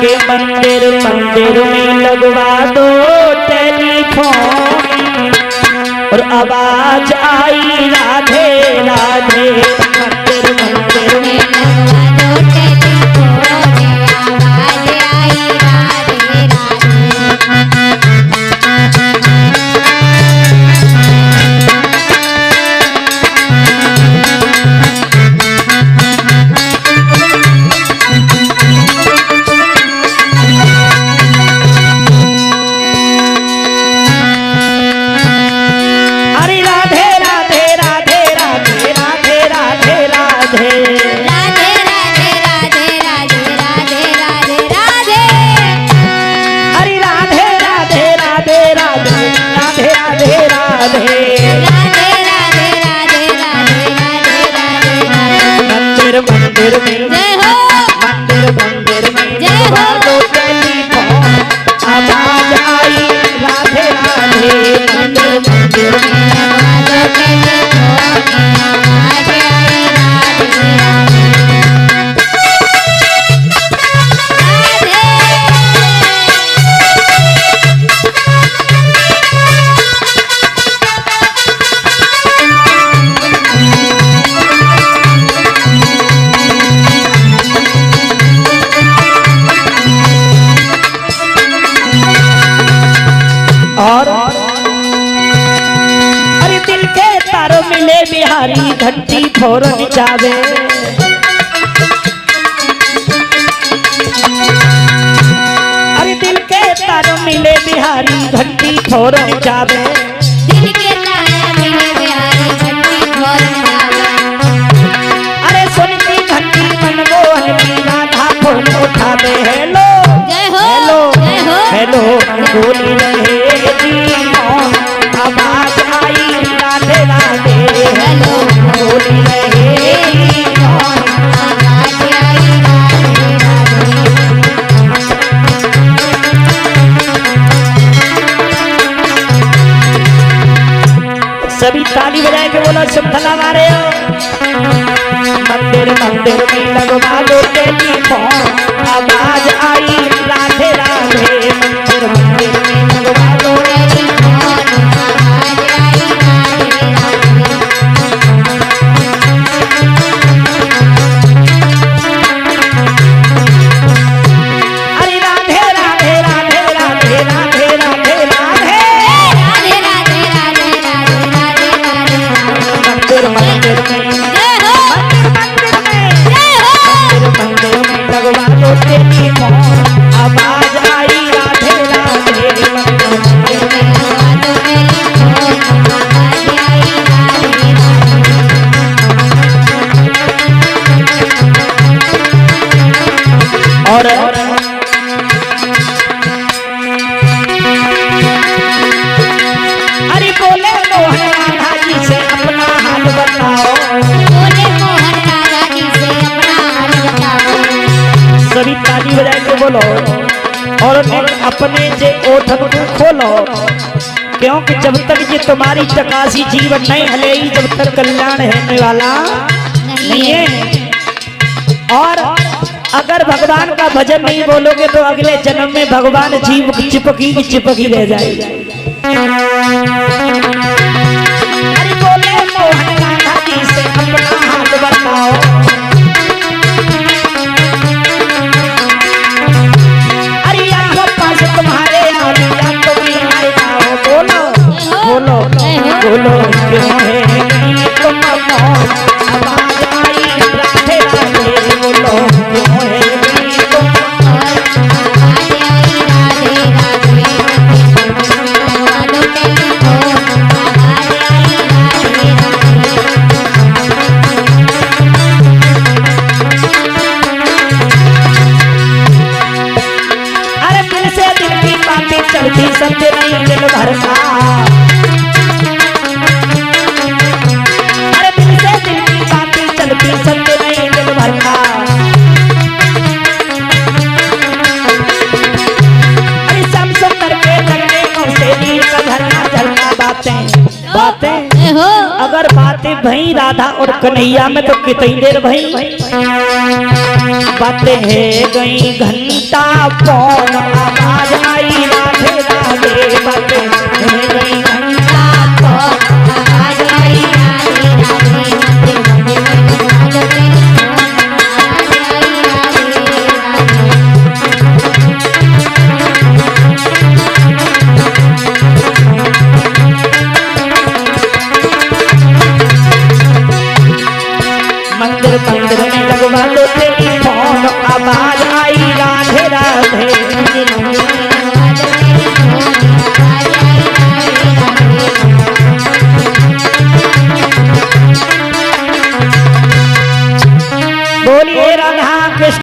के मंदिर मंदिर में लगवा दो टेलीफोन और आवाज आई राधे राधे। मंदिर मंदिर में लगवा दो टेलीफोन आवाज आई राधे राधे। मंदिर में जय हो, मंदिर मंदिर में जय हो, दो टेलीफोन आवाज आई राधे राधे। मंदिर मंदिर में दो टेलीफोन आवाज आई राधे राधे। और अरे दिल के तारों मिले बिहारी घंटी फौरन जावे। अरे दिल के तारों मिले बिहारी घंटी फौरन जावे। दिल के तारों मिले बिहारी घंटी फौरन जावे। अरे सुनती घंटी मनमोहन की राधा फोन उठावे। हेलो जय हो, हेलो जय हो, हेलो बोली रहे आवाज आई राधे राधे। हेलो बोली रहे आवाज आई राधे राधे। सभी ताली बजाए के बोलो शब्दला मारे हो। मंदिर मंदिर में लगवा दो टेलीफोन आवाज आई राधे राधे। मंदिर मंदिर में लगवा दो टेलीफोन आवाज आई राधे राधे। अरे राधे राधे राधे राधे राधे राधे राधे राधे राधे राधे राधे राधे राधे। मंदिर मंदिर में जय हो, मंदिर में जय हो, मंदिर में लगवा दो टेलीफोन आवाज आई राधे राधे। मंदिर में लगवा दो टेलीफोन आवाज आई राधे राधे। और अरे बोले मोहन राधा जी से अपना हाल बताओ। बोले मोहन राधा जी से अपना हाल बताओ। सभी ताली बजा के बोलो और अपने जे ओठन को खोलो, क्योंकि जब तक ये तुम्हारी चकासी जीवन नहीं हलेगी जब तक कल्याण होने वाला नहीं है। और अगर भगवान का भजन नहीं बोलोगे तो अगले जन्म में भगवान जीव चिपकी की चिपकी रह जाएगी। अरे बोले मोहन राधा जी से अपना हाल बताओ। अरे यहाँ पास तुम्हारे आलिया तो भी आएगा हो। बोलो बोलो बोलो क्यों है तुम आवाज आई राधे राधे। बोलो क्यों है तुम आवाज आई राधे राधे। लगवा दो टेलीफोन आवाज आई राधे राधे। अरे दिल से दिल की बातें चलती सत्य नहीं दिल भर का। अरे दिल से दिल की बातें चलती सत्य नहीं दिल भर का। अरे सब सुंदर के लगने को से नील का झरना झरना बातें बातें जय हो, अगर बातें भई भई राधा और कन्हैया में तो कितनी देर भई बातें है गई घंटा पौन आवाज आई राधे राधे